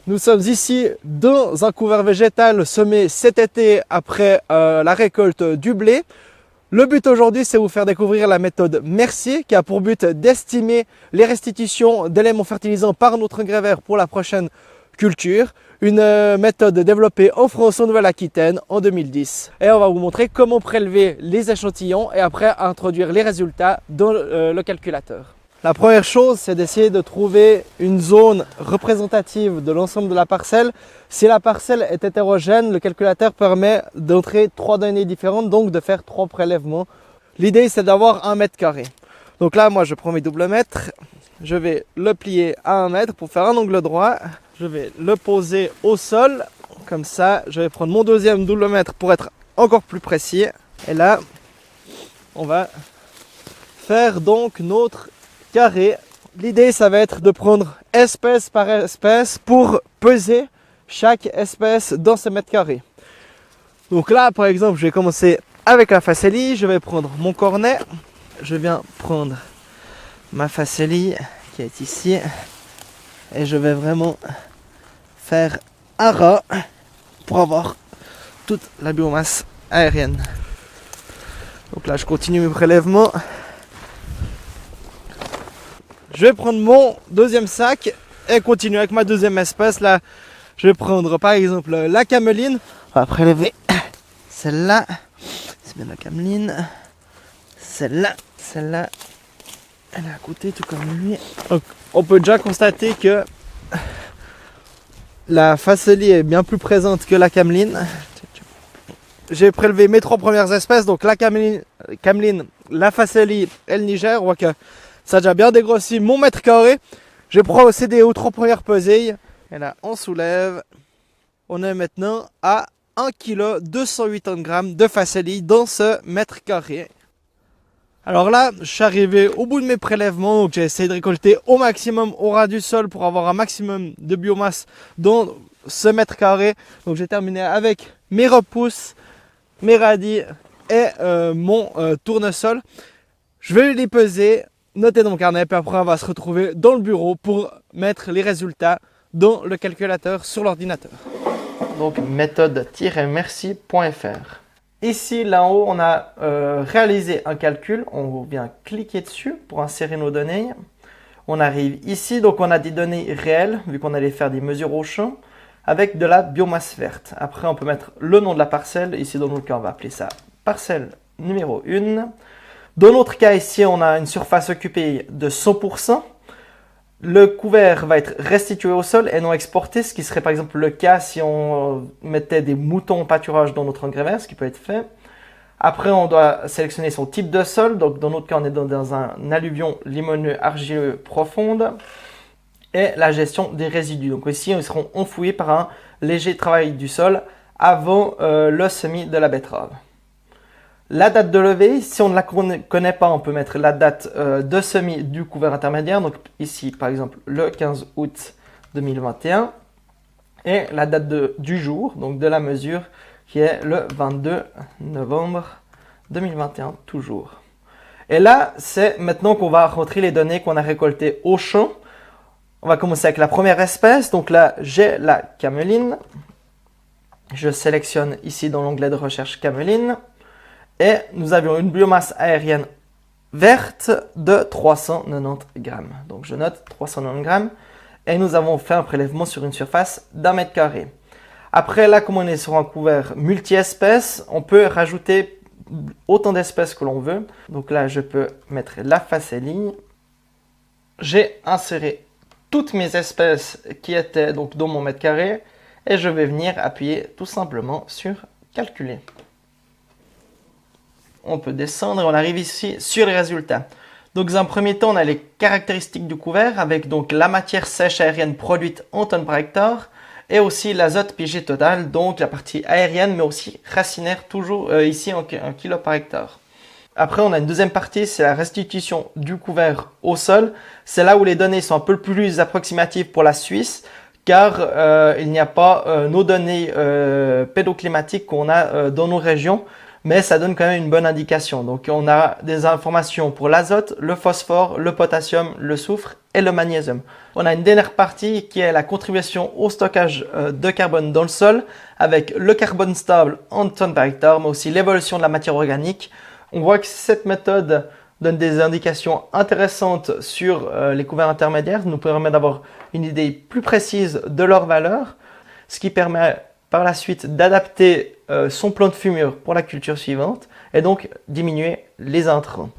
Nous sommes ici dans un couvert végétal semé cet été après la récolte du blé. Le but aujourd'hui, c'est vous faire découvrir la méthode Mercier qui a pour but d'estimer les restitutions d'éléments fertilisants par notre engrais vert pour la prochaine culture. Une méthode développée en France, en Nouvelle-Aquitaine en 2010. Et on va vous montrer comment prélever les échantillons et après introduire les résultats dans le calculateur. La première chose, c'est d'essayer de trouver une zone représentative de l'ensemble de la parcelle. Si la parcelle est hétérogène, le calculateur permet d'entrer 3 données différentes, donc de faire 3 prélèvements. L'idée, c'est d'avoir 1 mètre carré. Donc là, moi, je prends mes double mètres. Je vais le plier à 1 mètre pour faire un angle droit. Je vais le poser au sol. Comme ça, je vais prendre mon deuxième double mètre pour être encore plus précis. Et là, on va faire donc notre carré. L'idée, ça va être de prendre espèce par espèce pour peser chaque espèce dans ce mètre carré. Donc là, par exemple, je vais commencer avec la facélie. Je vais prendre mon cornet. Je viens prendre ma facélie qui est ici. Et je vais vraiment faire un ras pour avoir toute la biomasse aérienne. Donc là, je continue mes prélèvements. Je vais prendre mon deuxième sac et continuer avec ma deuxième espèce. Là, je vais prendre par exemple la cameline. On va prélever celle-là. C'est bien la cameline. Celle-là. Celle-là. Elle est à côté tout comme lui. Donc, on peut déjà constater que la facélie est bien plus présente que la cameline. J'ai prélevé mes 3 premières espèces. Donc la cameline, la facélie et le Niger. On voit que ça a déjà bien dégrossi mon mètre carré. Je vais procéder aux 3 premières pesées. Et là, on soulève. On est maintenant à 1 kg 280 g de facélie dans ce mètre carré. Alors là, je suis arrivé au bout de mes prélèvements. Donc j'ai essayé de récolter au maximum au ras du sol pour avoir un maximum de biomasse dans ce mètre carré. Donc j'ai terminé avec mes repousses, mes radis et mon tournesol. Je vais les peser. Notez dans mon carnet, puis après on va se retrouver dans le bureau pour mettre les résultats dans le calculateur sur l'ordinateur. Donc méthode-merci.fr. Ici, là-haut, on a réalisé un calcul. On vient cliquer dessus pour insérer nos données. On arrive ici, donc on a des données réelles, vu qu'on allait faire des mesures au champ, avec de la biomasse verte. Après, on peut mettre le nom de la parcelle. Ici, dans notre cas, on va appeler ça parcelle numéro 1. Dans notre cas ici, on a une surface occupée de 100%. Le couvert va être restitué au sol et non exporté, ce qui serait par exemple le cas si on mettait des moutons en pâturage dans notre engrais vert, ce qui peut être fait. Après, on doit sélectionner son type de sol. Donc, dans notre cas, on est dans un alluvion limoneux argileux profonde. Et la gestion des résidus. Donc ici, ils seront enfouis par un léger travail du sol avant le semis de la betterave. La date de levée, si on ne la connaît pas, on peut mettre la date de semis du couvert intermédiaire. Donc ici, par exemple, le 15 août 2021. Et la date du jour, donc de la mesure, qui est le 22 novembre 2021, toujours. Et là, c'est maintenant qu'on va rentrer les données qu'on a récoltées au champ. On va commencer avec la première espèce. Donc là, j'ai la cameline. Je sélectionne ici dans l'onglet de recherche cameline. Et nous avions une biomasse aérienne verte de 390 grammes. Donc je note 390 grammes. Et nous avons fait un prélèvement sur une surface d'1 mètre carré. Après là, comme on est sur un couvert multi-espèces, on peut rajouter autant d'espèces que l'on veut. Donc là, je peux mettre la facélie. J'ai inséré toutes mes espèces qui étaient donc dans mon mètre carré. Et je vais venir appuyer tout simplement sur calculer. On peut descendre et on arrive ici sur les résultats. Donc dans un premier temps, on a les caractéristiques du couvert avec donc la matière sèche aérienne produite en tonnes par hectare et aussi l'azote pigé total, donc la partie aérienne mais aussi racinaire, toujours ici en kilo par hectare. Après, on a une deuxième partie, c'est la restitution du couvert au sol. C'est là où les données sont un peu plus approximatives pour la Suisse car il n'y a pas nos données pédoclimatiques qu'on a dans nos régions. mais ça donne quand même une bonne indication. Donc on a des informations pour l'azote, le phosphore, le potassium, le soufre et le magnésium. On a une dernière partie qui est la contribution au stockage de carbone dans le sol avec le carbone stable en tonnes par hectare, mais aussi l'évolution de la matière organique. On voit que cette méthode donne des indications intéressantes sur les couverts intermédiaires, nous permet d'avoir une idée plus précise de leur valeur, ce qui permet par la suite d'adapter son plan de fumure pour la culture suivante et donc diminuer les intrants.